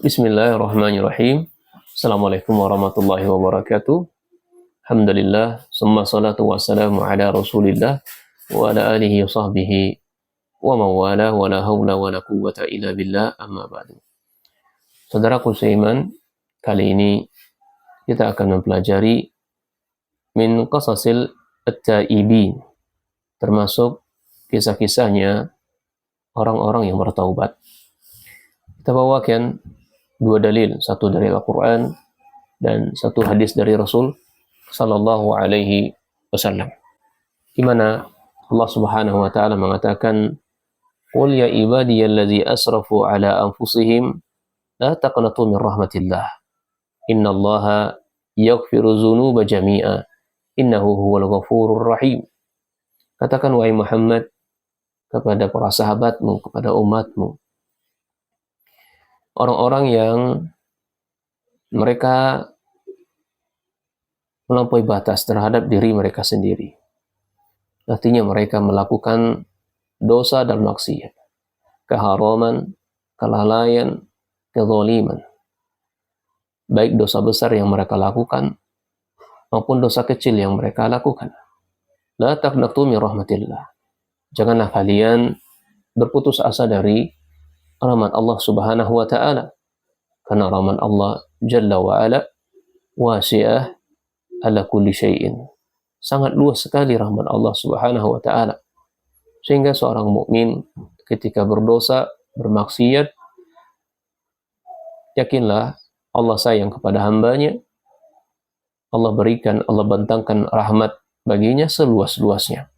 Bismillahirrahmanirrahim. Assalamualaikum warahmatullahi wabarakatuh. Alhamdulillah, summa salatu wassalamu ala rasulillah wa ala alihi wa sahbihi wa mawala wa la hawla wa la quwwata illa billah amma ba'du. Saudaraku seiman, kali ini kita akan mempelajari min qasasil at-taibin, termasuk kisah-kisahnya orang-orang yang bertaubat. Kita bawakan dua dalil, satu dari Al-Quran dan satu hadis dari Rasul Sallallahu Alaihi Wasallam, di mana Allah Subhanahu Wa Taala mengatakan, "Qul ya ibadiyalladzi asrafu ala anfusihim la taqnatu min rahmatillah, innallaha yaghfiru dzunuba jami'a, innahu huwal ghafurur rahim." Katakan wahai Muhammad kepada para sahabatmu, kepada umatmu, orang-orang yang mereka melampaui batas terhadap diri mereka sendiri. Artinya mereka melakukan dosa dan maksiat, keharaman, kelalaian, kezaliman. Baik dosa besar yang mereka lakukan maupun dosa kecil yang mereka lakukan. La taqnatu min rahmatillah. Janganlah kalian berputus asa dari rahmat Allah Subhanahu wa Ta'ala, karena rahmat Allah Jalla wa Ala wasi'ah ala kulli syai'in. Sangat luas sekali rahmat Allah Subhanahu wa Ta'ala, sehingga seorang mukmin ketika berdosa, bermaksiat, yakinlah Allah sayang kepada hambanya. Allah berikan, Allah bentangkan rahmat baginya seluas-luasnya.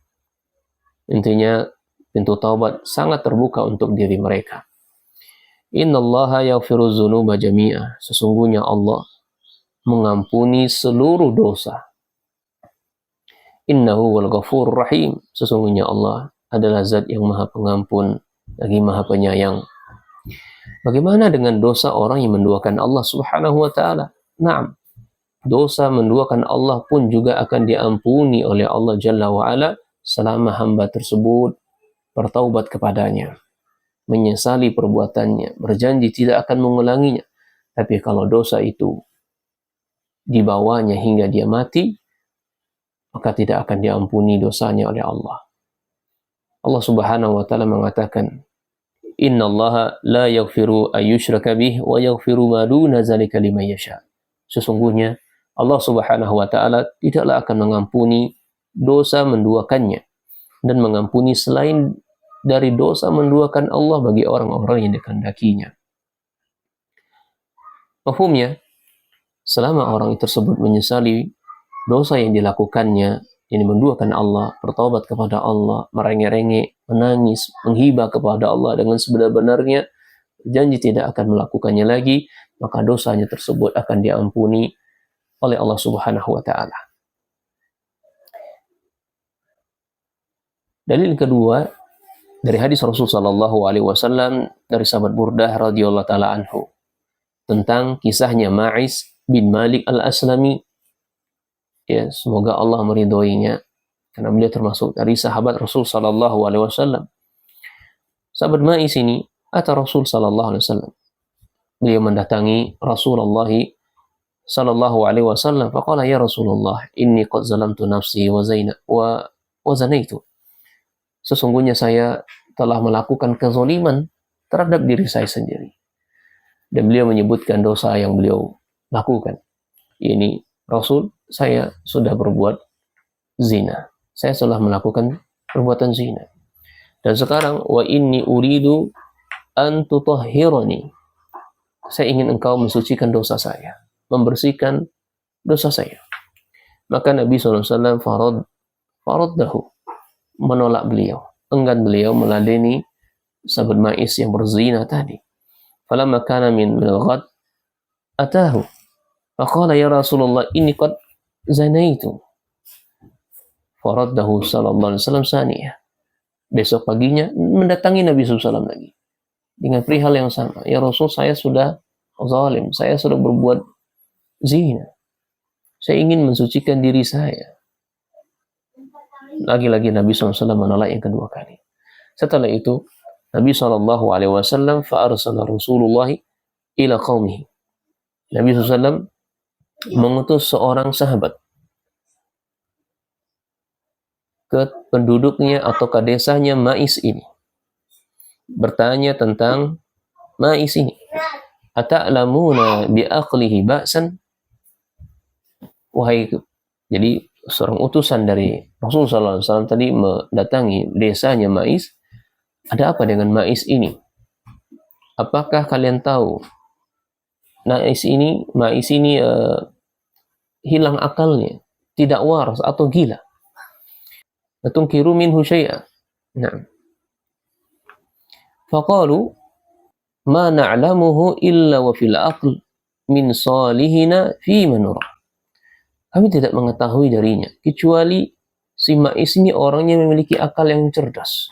Intinya pintu taubat sangat terbuka untuk diri mereka. Innallaha yaghfiru dzunuba jami'a. Sesungguhnya Allah mengampuni seluruh dosa. Innahu wal ghafurur rahim. Sesungguhnya Allah adalah zat yang maha pengampun lagi maha penyayang. Bagaimana dengan dosa orang yang menduakan Allah Subhanahu wa Ta'ala? Naam, dosa menduakan Allah pun juga akan diampuni oleh Allah Jalla wa Ala selama hamba tersebut bertaubat kepadanya, menyesali perbuatannya, berjanji tidak akan mengulanginya. Tapi kalau dosa itu dibawanya hingga dia mati, maka tidak akan diampuni dosanya oleh Allah. Allah Subhanahu wa Ta'ala mengatakan, "Innallaha la yaghfiru ayyushraka bih wa yaghfiru ma duna dzalika liman yasha." Sesungguhnya Allah Subhanahu wa Ta'ala tidaklah akan mengampuni dosa menduakannya dan mengampuni selain dari dosa menduakan Allah bagi orang-orang yang dikehendakinya. Mafhumnya, selama orang tersebut menyesali dosa yang dilakukannya, yang menduakan Allah, bertaubat kepada Allah, merengek-rengek, menangis, menghibah kepada Allah dengan sebenar-benarnya, janji tidak akan melakukannya lagi, maka dosanya tersebut akan diampuni oleh Allah Subhanahu wa Ta'ala. Dalil kedua dari hadis Rasul sallallahu alaihi wasallam dari sahabat Burdah radhiyallahu taala anhu tentang kisahnya Ma'is bin Malik al-Aslami. Ya, semoga Allah meridhoinya karena beliau termasuk dari sahabat Rasul sallallahu alaihi wasallam. Sahabat Ma'is ini ata Rasul sallallahu alaihi wasallam. Beliau mendatangi Rasulullah sallallahu alaihi wasallam, faqala ya Rasulullah, inni qad zalamtu nafsi wa zanaitu. Sesungguhnya saya telah melakukan kezaliman terhadap diri saya sendiri. Dan beliau menyebutkan dosa yang beliau lakukan. Ini Rasul, saya sudah berbuat zina. Saya telah melakukan perbuatan zina. Dan sekarang wa inni uridu an tutahhirani. Saya ingin engkau mensucikan dosa saya, membersihkan dosa saya. Maka Nabi SAW faraddahu, menolak beliau, enggan beliau meladeni sahabat Ma'is yang berzina tadi. Falamma kana min al-ghad atahu faqala ya Rasulullah inni qad zanaitu. Faraddahu sallallahu alaihi wasallam saniyah. Besok paginya mendatangi Nabi SAW lagi dengan perihal yang sama. Ya Rasul, saya sudah zalim, saya sudah berbuat zina. Saya ingin mensucikan diri saya. Lagi-lagi Nabi SAW menolak yang kedua kali. Setelah itu Nabi SAW fa'arsala Rasulullah ila qaumihi. Nabi SAW mengutus seorang sahabat ke penduduknya atau ke desanya Mais ini, bertanya tentang Mais ini. Ata'lamuna bi'aqlihi ba'san? Wahai, jadi seorang utusan dari Rasulullah SAW tadi mendatangi desanya Mais. Ada apa dengan Mais ini? Apakah kalian tahu Mais ini hilang akalnya, tidak waras atau gila? Atunkiru minhu syai'a. Nah. Faqalu ma na'lamuhu illa wa fil aql min salihina fi manura. Kami tidak mengetahui darinya kecuali si Mais ini orangnya memiliki akal yang cerdas.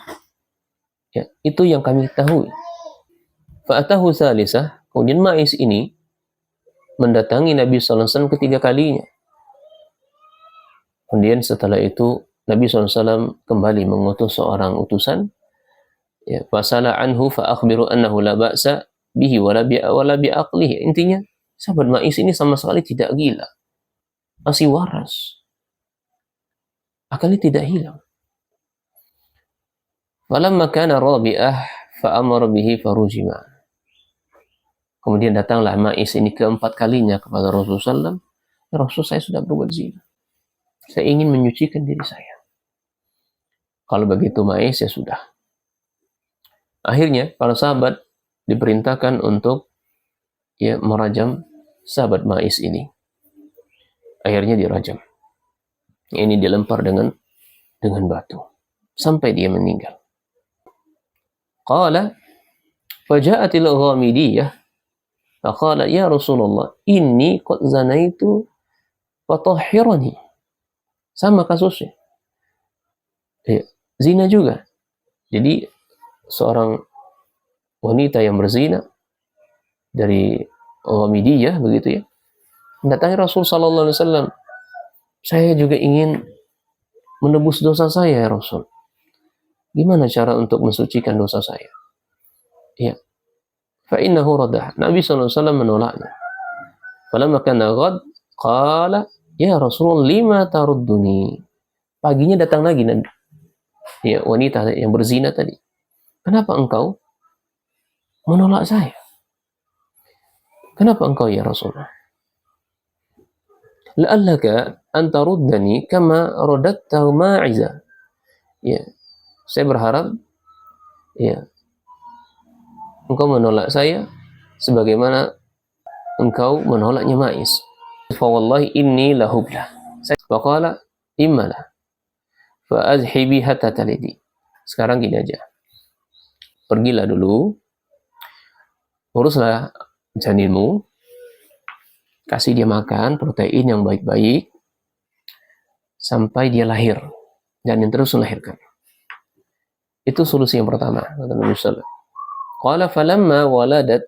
Ya, itu yang kami ketahui. Fa'atahu salisah, kemudian Mais ini mendatangi Nabi sallallahu alaihi wasallam ketiga kalinya. Kemudian setelah itu Nabi SAW kembali mengutus seorang utusan. Ya, fasala anhu fa akhbiru annahu la ba'sa bihi wala bi'aqlihi. Intinya, sahabat Mais ini sama sekali tidak gila. Masih waras. Akalnya tidak hilang. Falamma kana rabi'ah fa amara bihi farujima. Kemudian datanglah Mais ini keempat kalinya kepada Rasulullah SAW. Ya Rasul, saya sudah berbuat zina. Saya ingin menyucikan diri saya. Kalau begitu Mais, ya sudah. Akhirnya para sahabat diperintahkan untuk merajam sahabat Mais ini. Akhirnya dirajam. Ini dilempar dengan batu sampai dia meninggal. Qala faja'atil ghamidiyah faqala ya Rasulullah inni qad zanaitu fatahhirani. Sama kasusnya. Zina juga. Jadi seorang wanita yang berzina dari Ghamidiyah begitu ya, mendatangi Rasul sallallahu alaihi wasallam. Saya juga ingin menebus dosa saya ya Rasul. Gimana cara untuk mensucikan dosa saya? Ya. Fa innahu radah. Nabi sallallahu alaihi wasallam menolaknya. Falamma kana ghad qala ya Rasul lima tarudduni. Paginya datang lagi Nabi. Ya, wanita yang berzina tadi. Kenapa engkau menolak saya? Kenapa engkau ya Rasulullah? La'allaka an taruddani kama radatta Ma'iza. Ya, saya berharap ya engkau menolak saya sebagaimana engkau menolaknya Mais. Fa wallahi inni lahubla. Faqala immala fa azhibi hatta talidi. Sekarang gini aja. Pergilah dulu, uruslah janinmu, kasih dia makan protein yang baik-baik sampai dia lahir, janin terus melahirkan. Itu solusi yang pertama, kata Nabi sallallahu alaihi wasallam. Qala falamma waladat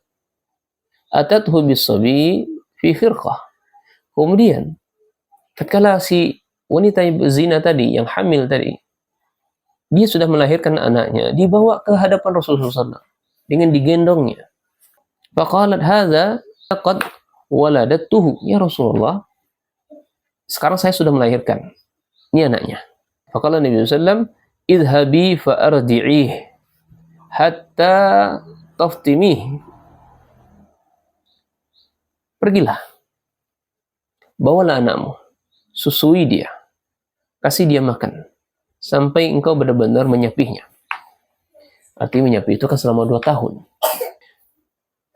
atathu bis-sabi fi firqah. Kemudian tatkala si wanita zina tadi yang hamil tadi, dia sudah melahirkan anaknya, dibawa ke hadapan Rasulullah SAW dengan digendongnya. Faqalat hadza qad waladatuhu ya Rasulullah. Sekarang saya sudah melahirkan. Ini anaknya. Faqala Nabi SAW, idhabi fa'ardi'ih hatta taftimih. Pergilah. Bawalah anakmu. Susui dia. Kasih dia makan. Sampai engkau benar-benar menyapihnya. Artinya menyapih itu kan selama 2 tahun.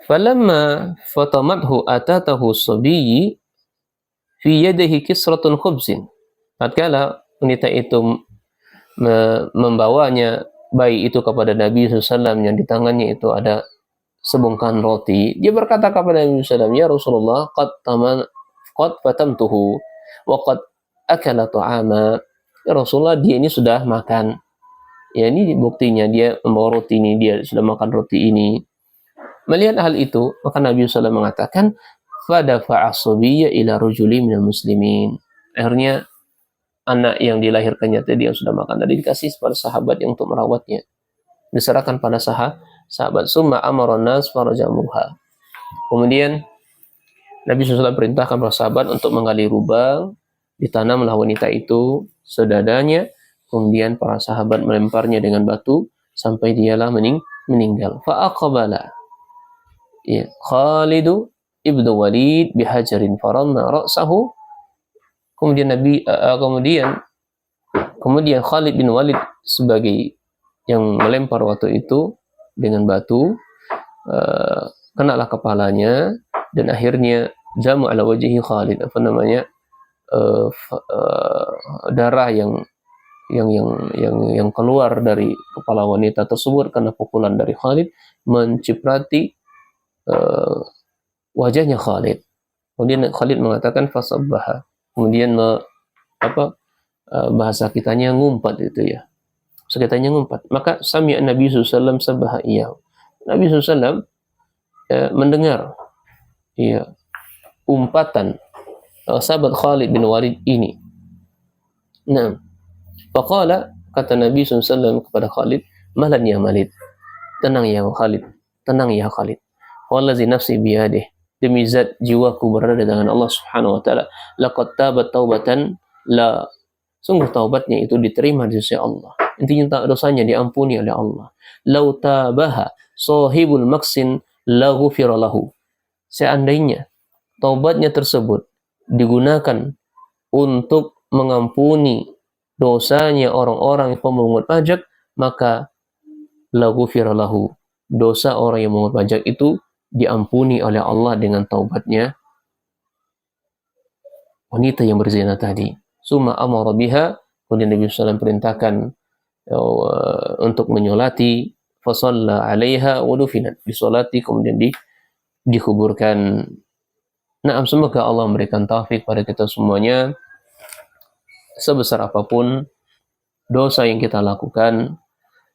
Falamma fatamathu atatahu sabiyyi fi yadihi kisratun khubzin. Tatkala wanita itu membawanya bayi itu kepada Nabi SAW yang di tangannya itu ada sebungkahan roti, dia berkata kepada Nabi SAW, ya Rasulullah, qad fatamtuhu wa qad akala ta'ama. Ya Rasulullah, dia ini sudah makan. Ya, ini buktinya dia membawa roti ini, dia sudah makan roti ini. Melihat hal itu, maka Nabi SAW mengatakan, fadafa'a as-sabiyya ila rajuli minal muslimin. Akhirnya anak yang dilahirkannya tadi yang sudah makan tadi dikasih kepada sahabat yang untuk merawatnya. Diserahkan pada sahabat. Summa amara an-nas farajamuha. Kemudian Nabi SAW perintahkan para sahabat untuk menggali lubang, ditanamlah wanita itu sedadanya, kemudian para sahabat melemparnya dengan batu sampai dialah meninggal. Fa'aqbala ya, Khalidu ibnu Walid bihajarin faramma ra'sahu. Kemudian kemudian Khalid bin Walid sebagai yang melempar waktu itu dengan batu, kenalah kepalanya, dan akhirnya jamu ala wajhi Khalid, darah yang keluar dari kepala wanita tersebut karena pukulan dari Khalid menciprati wajahnya Khalid. Kemudian Khalid mengatakan fasabbaha. Kemudian bahasa kitanya ngumpat itu ya. Sekitanya ngumpat. Maka sami'a Nabi SAW sabbaha iyahu. Nabi SAW mendengar ya, umpatan sahabat Khalid bin Walid ini. Nah, faqala, kata Nabi SAW kepada Khalid, malan ya Walid, tenang ya Khalid, tenang ya Khalid. Wallazi nafsi biyadih, demi zat jiwaku berada di tangan Allah Subhanahu wa taala, laqad tabat taubatan la, sungguh taubatnya itu diterima di sisi Allah. Intinya dosanya diampuni oleh Allah. Lau tabaha sahibul maksin la ghufira lahu. Seandainya taubatnya tersebut digunakan untuk mengampuni dosanya orang-orang yang memungut pajak, maka la ghufira lahu, dosa orang yang memungut pajak itu diampuni oleh Allah dengan taubatnya wanita yang berzina tadi. Summa amara biha, kemudian Nabi SAW perintahkan untuk menyolati, fasalla alaiha wa dufinat, disolati kemudian dikuburkan. Nah, semoga Allah memberikan taufik pada kita semuanya. Sebesar apapun dosa yang kita lakukan,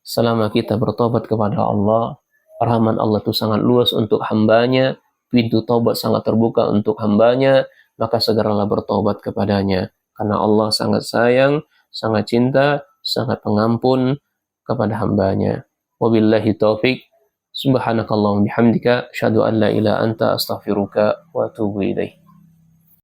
selama kita bertobat kepada Allah, rahman Allah itu sangat luas untuk hambanya, pintu taubat sangat terbuka untuk hambanya, maka segeralah bertobat kepadanya. Karena Allah sangat sayang, sangat cinta, sangat pengampun kepada hambanya. Wabillahi taufik. Subhanakallahumma bihamdika, asyhadu an la ilaha anta, astaghfiruka wa atubu ilaik.